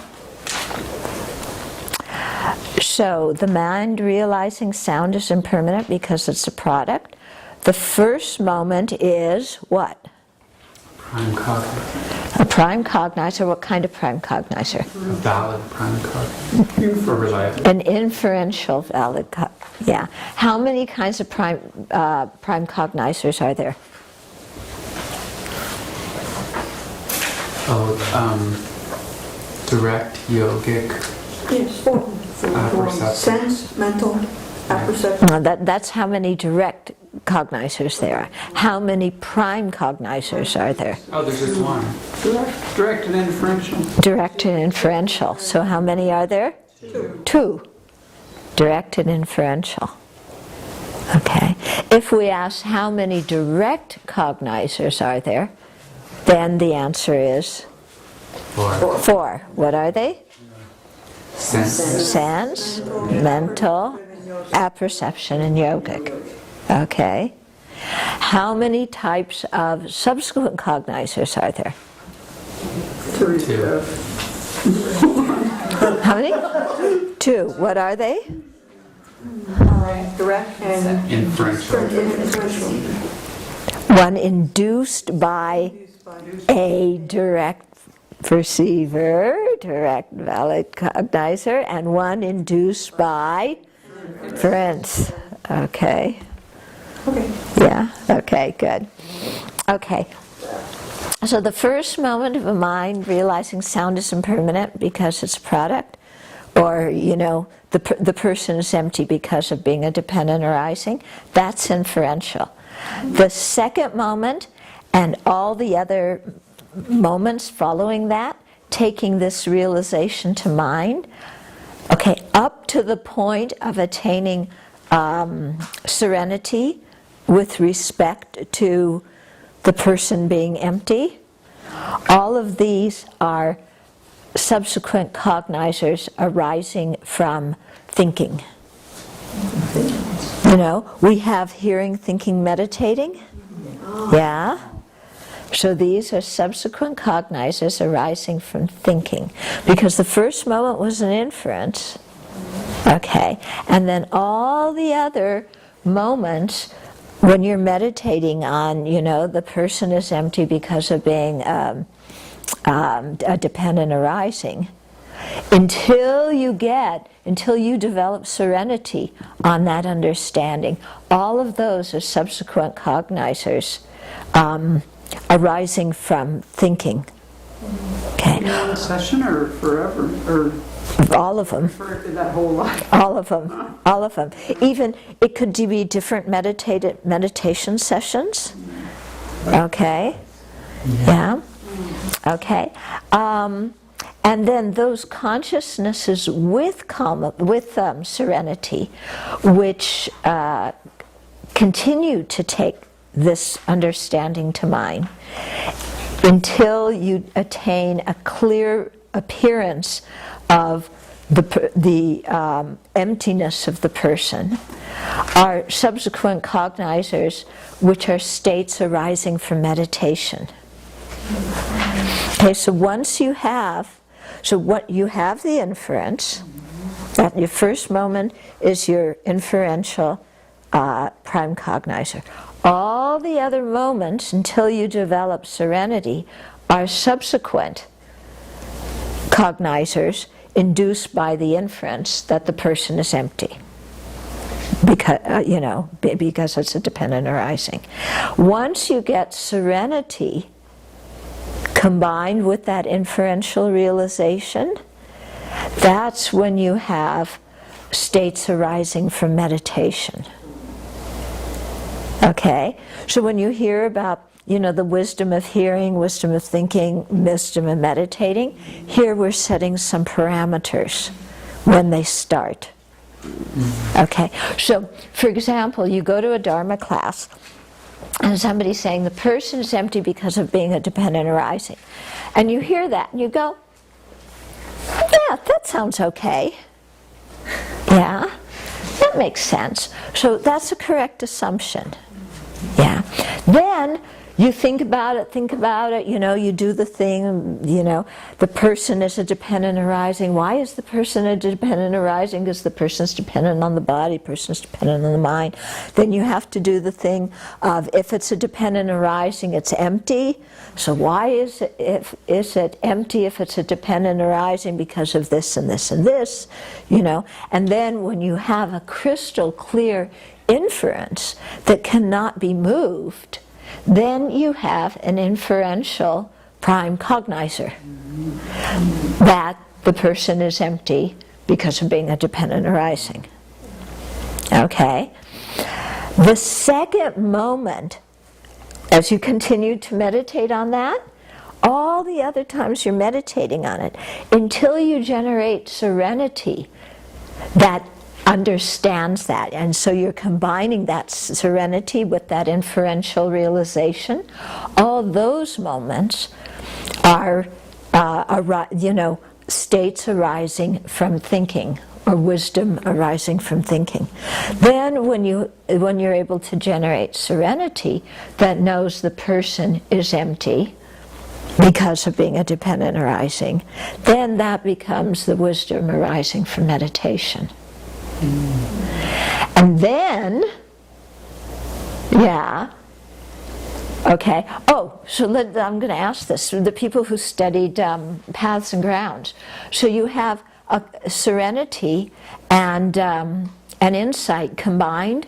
So the mind realizing sound is impermanent because it's a product. The first moment is what? Prime cognizer. A prime cognizer. What kind of prime cognizer? A valid prime cognizer. For reliable. An inferential valid. Yeah. How many kinds of prime cognizers are there? Direct, yogic. Yes, four. Sense, mental, apperception. That's how many direct cognizers there are. How many prime cognizers are there? Oh, there's just one. Direct and inferential. Direct and inferential. So how many are there? Two. Direct and inferential. Okay. If we ask how many direct cognizers are there, then the answer is four. What are they? Sense, mental, apperception, and yogic. Okay. How many types of subsequent cognizers are there? Three. Two. How many? 2. What are they? Direct and Inferential. inferential. One induced by a direct perceiver, direct valid cognizer, and one induced by inference. Okay. Okay. Yeah, okay, good. Okay. So the first moment of a mind realizing sound is impermanent because it's a product, or, the person is empty because of being a dependent arising, that's inferential. The second moment and all the other moments following that, taking this realization to mind, okay, up to the point of attaining serenity with respect to the person being empty, all of these are subsequent cognizers arising from thinking. We have hearing, thinking, meditating. Yeah. So these are subsequent cognizers arising from thinking. Because the first moment was an inference. Okay. And then all the other moments, when you're meditating on, the person is empty because of being a dependent arising, until you develop serenity on that understanding, all of those are subsequent cognizers arising from thinking. Okay. One session or forever? Or all of them. for that whole life? All of them. All of them. Even, it could be different meditation sessions. Okay. Yeah. Okay. And then those consciousnesses with serenity, which continue to take this understanding to mind until you attain a clear appearance of the emptiness of the person, are subsequent cognizers, which are states arising from meditation. Okay, so once you have, the inference, that your first moment is your inferential prime cognizer. All the other moments until you develop serenity are subsequent cognizers induced by the inference that the person is empty. Because it's a dependent arising. Once you get serenity combined with that inferential realization, that's when you have states arising from meditation. Okay? So when you hear about, the wisdom of hearing, wisdom of thinking, wisdom of meditating, here we're setting some parameters when they start. Okay? So, for example, you go to a Dharma class, and somebody's saying the person is empty because of being a dependent arising. And you hear that and you go, yeah, that sounds okay. Yeah, that makes sense. So that's a correct assumption. Yeah. Then you think about it, you do the thing, the person is a dependent arising. Why is the person a dependent arising? Because the person's dependent on the body, person's dependent on the mind. Then you have to do the thing of, if it's a dependent arising, it's empty. So why is it empty if it's a dependent arising? Because of this and this and this, And then when you have a crystal clear inference that cannot be moved, then you have an inferential prime cognizer that the person is empty because of being a dependent arising. Okay? The second moment, as you continue to meditate on that, all the other times you're meditating on it, until you generate serenity that understands that, and so you're combining that serenity with that inferential realization. All those moments are states arising from thinking, or wisdom arising from thinking. Then when you're able to generate serenity that knows the person is empty, because of being a dependent arising, then that becomes the wisdom arising from meditation. And then, yeah, okay. Oh, so I'm going to ask this. The people who studied paths and grounds. So you have a serenity and an insight combined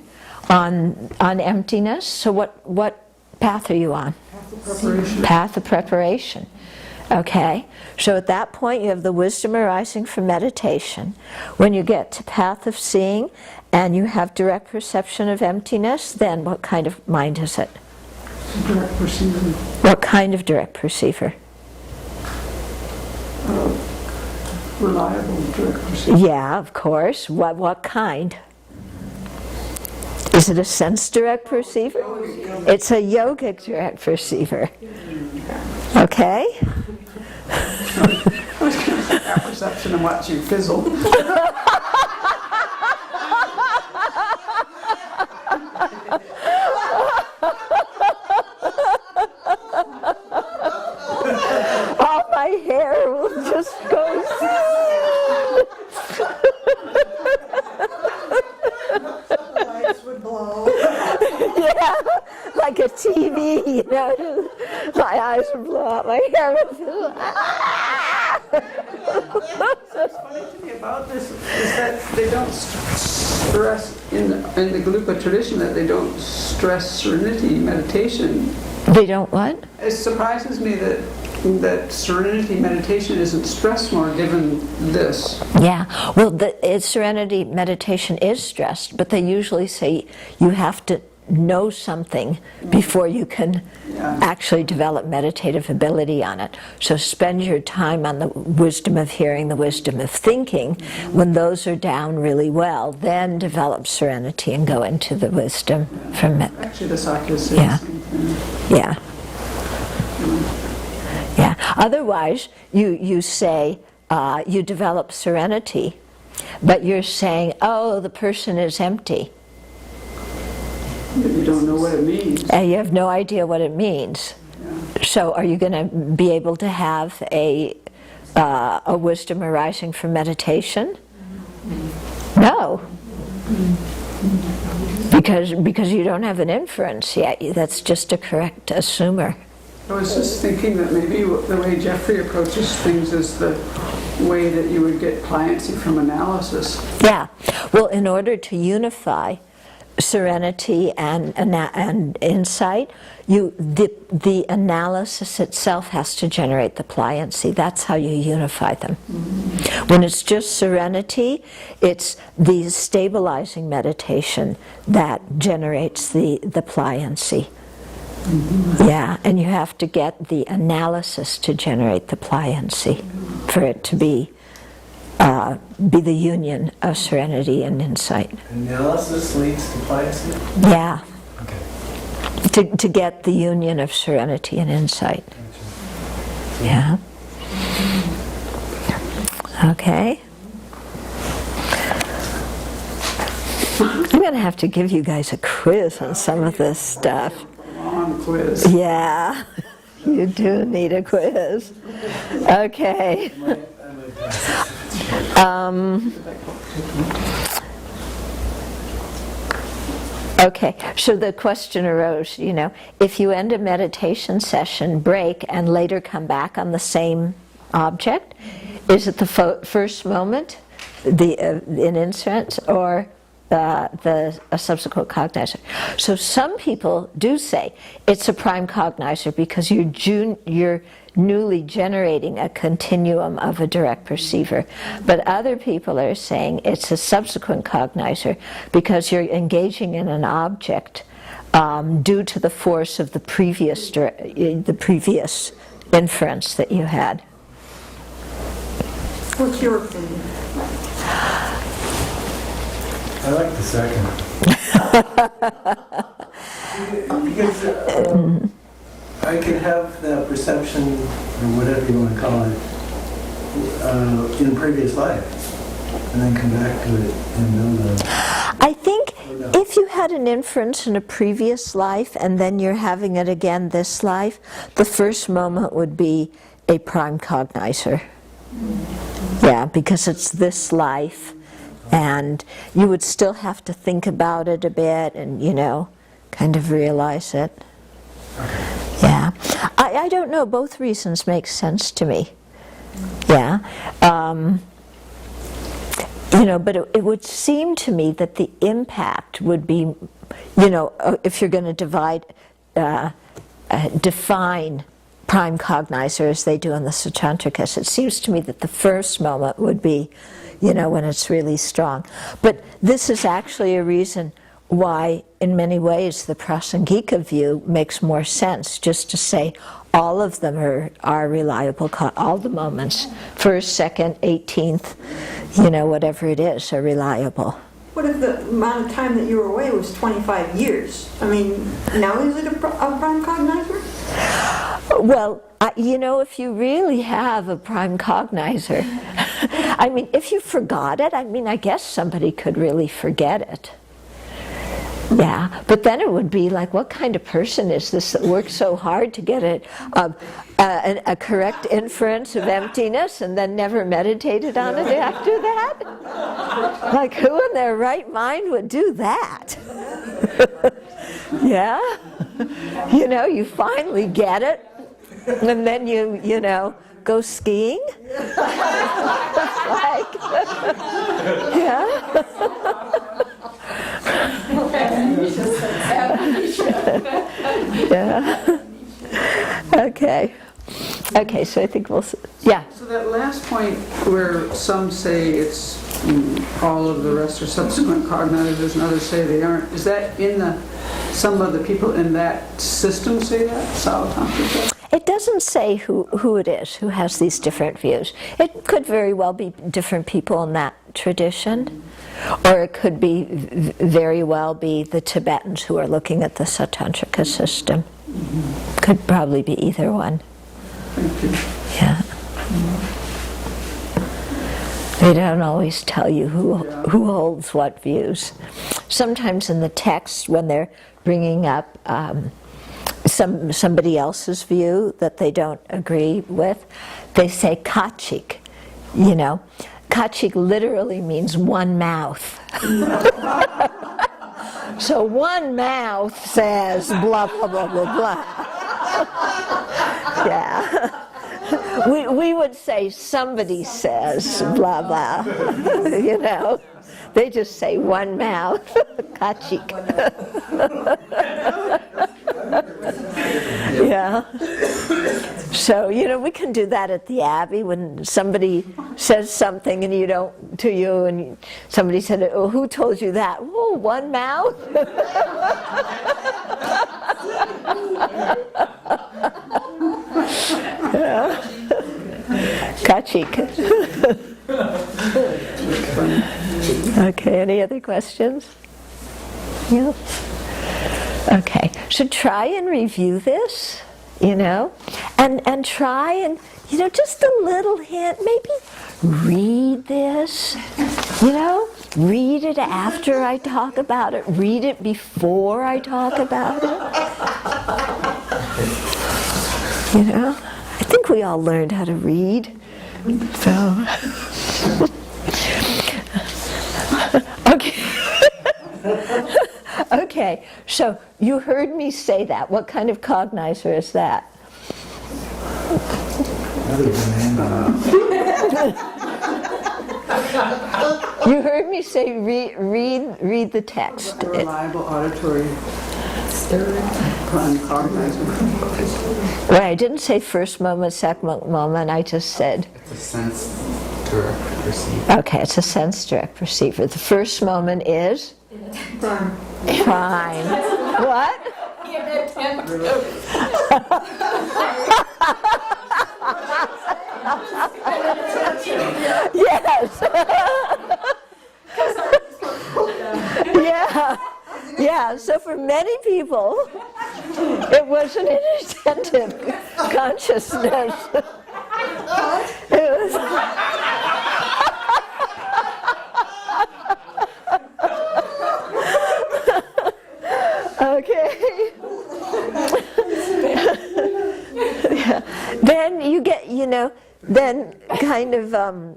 on emptiness. So what path are you on? Path of preparation. Okay, so at that point you have the wisdom arising from meditation. When you get to path of seeing and you have direct perception of emptiness, then what kind of mind is it? Direct perceiver. What kind of direct perceiver? Reliable direct perceiver. Yeah, of course. What kind? Is it a sense direct perceiver? It's a yogic direct perceiver. Okay? I was going to say that perception and watch you fizzle. All my hair will just go. Lights would blow. Yeah, like a TV, you know. My eyes would blow out, my hair would feel. What's funny to me about this is that they don't stress, in the Gelugpa tradition, that they don't stress serenity meditation. They don't what? It surprises me that serenity meditation isn't stressed more given this. Yeah, well, serenity meditation is stressed, but they usually say you have to know something before you can actually develop meditative ability on it. So spend your time on the wisdom of hearing, the wisdom of thinking. When those are down really well, then develop serenity and go into the wisdom from it. Actually, the Sakya says Yeah. the same thing. Yeah. Yeah. Otherwise, you say you develop serenity, but you're saying, oh, the person is empty. But you don't know what it means. And you have no idea what it means. Yeah. So are you going to be able to have a wisdom arising from meditation? No. Because you don't have an inference yet. That's just a correct assumer. I was just thinking that maybe the way Jeffrey approaches things is the way that you would get pliancy from analysis. Yeah. Well, in order to unify serenity and insight, the analysis itself has to generate the pliancy. That's how you unify them. Mm-hmm. When it's just serenity, it's the stabilizing meditation that generates the pliancy. Mm-hmm. Yeah, and you have to get the analysis to generate the pliancy for it to be the union of serenity and insight. Analysis leads to pliancy? Yeah. Okay. To get the union of serenity and insight. Yeah. Okay. I'm going to have to give you guys a quiz on some of this stuff. Long quiz. Yeah. You do need a quiz. Okay. Okay, so the question arose, if you end a meditation session, break, and later come back on the same object, is it the first moment, in instance, or a subsequent cognizer? So some people do say it's a prime cognizer because you're newly generating a continuum of a direct perceiver. But other people are saying it's a subsequent cognizer because you're engaging in an object due to the force of the previous inference that you had. What's your opinion? I like the second. Because I can have that perception, or whatever you want to call it, in a previous life, and then come back to it and know that. I think no? If you had an inference in a previous life and then you're having it again this life, the first moment would be a prime cognizer. Yeah, because it's this life, and you would still have to think about it a bit and, kind of realize it. Yeah. I don't know, both reasons make sense to me. Yeah. But it would seem to me that the impact would be, if you're going to define prime cognizer as they do in the Sautranticus, it seems to me that the first moment would be, when it's really strong. But this is actually a reason why, in many ways, the Prasangika view makes more sense, just to say all of them are reliable, all the moments, first, second, 18th, whatever it is, are reliable. What if the amount of time that you were away was 25 years? I mean, now is it a prime cognizer? Well, if you really have a prime cognizer, I mean, if you forgot it, I guess somebody could really forget it. Yeah, but then it would be like, what kind of person is this that works so hard to get a correct inference of emptiness and then never meditated on it after that? Like, who in their right mind would do that? Yeah? You finally get it, and then you go skiing? Like, yeah? Yeah. Okay, so I think yeah. So that last point where some say it's all of the rest are subsequent cognizers and others say they aren't, is that some of the people in that system say that? Salatantrika? It doesn't say who it is who has these different views. It could very well be different people in that tradition, or it could be very well be the Tibetans who are looking at the Sautrantika system. Could probably be either one. Thank you. Yeah. They don't always tell you who holds what views. Sometimes in the text, when they're bringing up somebody else's view that they don't agree with, they say kachik. Kachik literally means one mouth. So one mouth says blah, blah, blah, blah, blah. Yeah. We would say somebody says blah, blah. They just say one mouth. Kachik. Yeah. So, we can do that at the Abbey when somebody says something and to you, and somebody said, "Oh, who told you that?" Oh, one mouth. Yeah. Kachik. Okay, any other questions? Yeah. Okay, so try and review this, and try and, just a little hint, maybe read this, read it after I talk about it, read it before I talk about it. I think we all learned how to read, so. Okay. Okay, so you heard me say that. What kind of cognizer is that? You heard me say read the text. A reliable auditory prime cognizer. Right, I didn't say first moment, second moment, I just said... It's a sense direct perceiver. Okay, it's a sense direct perceiver. The first moment is? Prime. What? Yes. Yeah, so for many people, it was an inattentive consciousness. It was... then kind of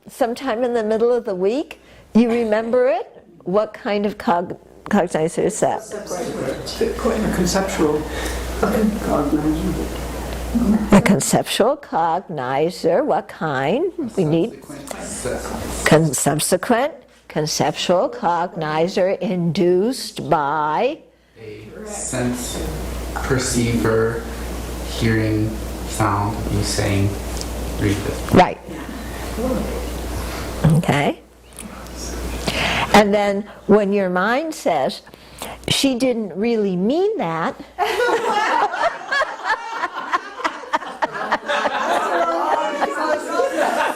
sometime in the middle of the week, you remember it? What kind of cognizer is that? Conceptual cognizer. A conceptual cognizer. What kind? We need subsequent conceptual cognizer induced by a sense perceiver hearing sound, you saying, read this. right. Okay. And then when your mind says, she didn't really mean that,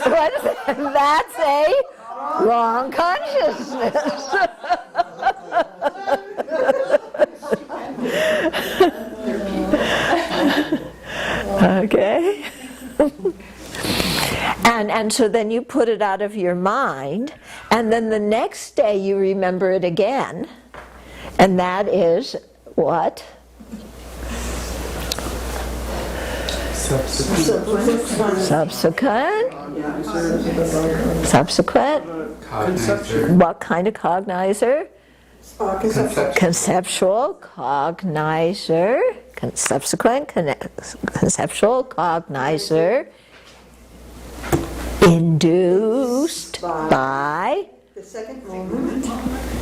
what is that? That's a wrong consciousness. Okay. And so then you put it out of your mind, and then the next day you remember it again, and that is what? Subsequent. Cognizer. What kind of cognizer? Conceptual cognizer. Subsequent conceptual cognizer induced by the second moment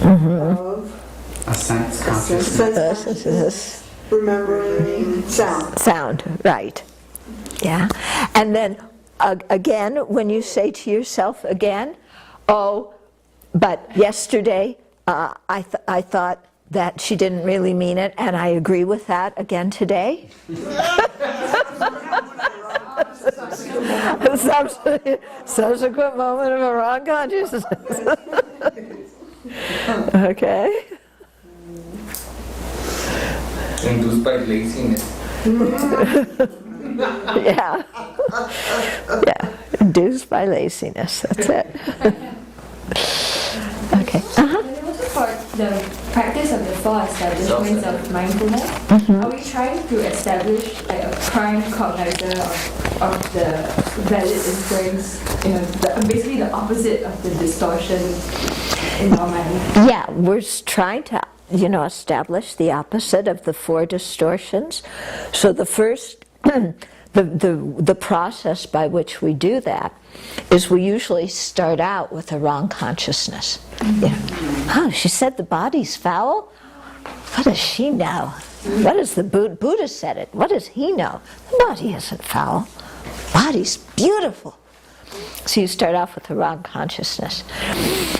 of A sense consciousness. remembering sound. Sound, right. Yeah. And then again, when you say to yourself again, oh, but yesterday I thought that she didn't really mean it, and I agree with that again today. Subsequent moment of a wrong consciousness. Okay. Induced by laziness. Yeah. Yeah. Induced by laziness. That's it. Okay. For the practice of the four establishments of mindfulness, are we trying to establish like a prime cognizer of the valid inference, basically the opposite of the distortion in our mind? Yeah, we're trying to, establish the opposite of the four distortions. So the first, the process by which we do that is we usually start out with a wrong consciousness. Yeah. Oh, she said the body's foul? What does she know? What does the Buddha said it? What does he know? The body isn't foul. The body's beautiful. So you start off with the wrong consciousness.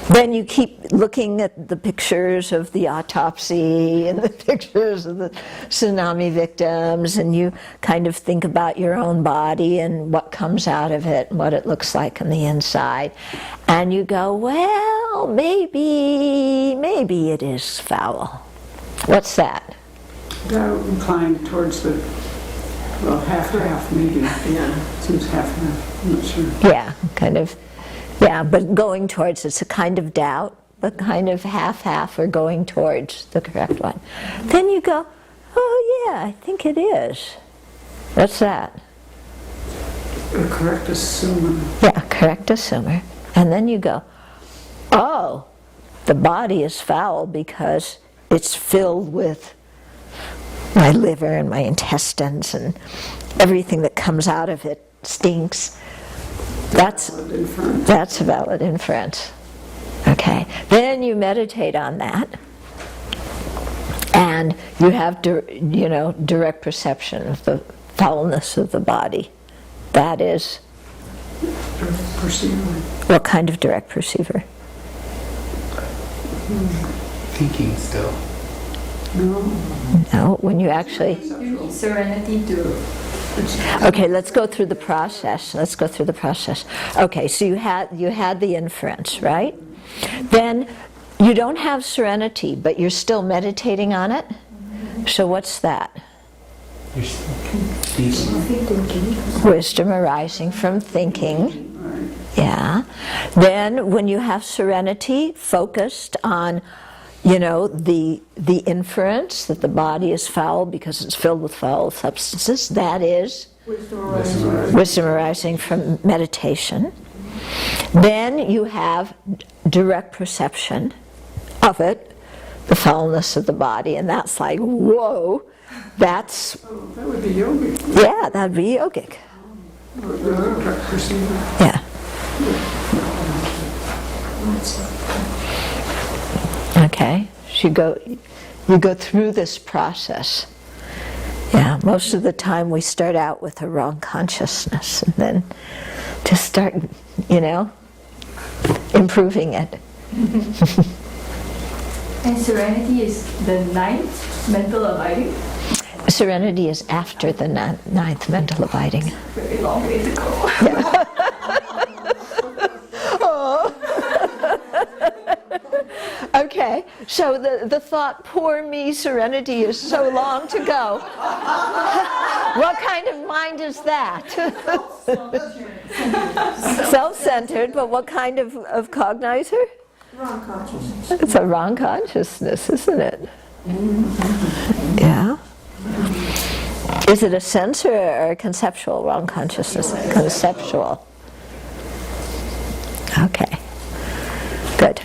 Then you keep looking at the pictures of the autopsy and the pictures of the tsunami victims, and you kind of think about your own body and what comes out of it and what it looks like on the inside. And you go, well, maybe it is foul. What's that? That would incline towards the, half maybe. Yeah. Seems half. I'm not sure. Yeah, kind of. Yeah, but going towards, it's a kind of doubt, but kind of half or going towards the correct one. Then you go, oh yeah, I think it is. What's that? A correct assumer. Yeah, correct assumer. And then you go, oh, the body is foul because it's filled with my liver and my intestines, and everything that comes out of it stinks. That's a valid inference. Okay. Then you meditate on that, and you have direct perception of the foulness of the body. That is perceiver. What kind of direct perceiver? Thinking still. No, when you actually... You need serenity to... Okay, let's go through the process. Okay, so you had the inference, right? Then you don't have serenity, but you're still meditating on it. So what's that? Wisdom arising from thinking. Yeah. Then when you have serenity focused on the inference that the body is foul because it's filled with foul substances, that is wisdom arising from meditation. Then you have direct perception of it, the foulness of the body, and that's like, whoa, that's... Oh, that would be yogic. Yeah, that would be yogic. Really direct perceiving. Yeah. Okay, so you go through this process. Yeah, most of the time we start out with a wrong consciousness and then to start, improving it. And serenity is the ninth mental abiding? Serenity is after the ninth mental abiding. Very long way to go. Yeah. Okay, so the thought, poor me, serenity is so long to go. What kind of mind is that? Self-centered, but what kind of cognizer? Wrong consciousness. It's a wrong consciousness, isn't it? Yeah. Is it a sense or a conceptual wrong consciousness? Conceptual. Okay. Good.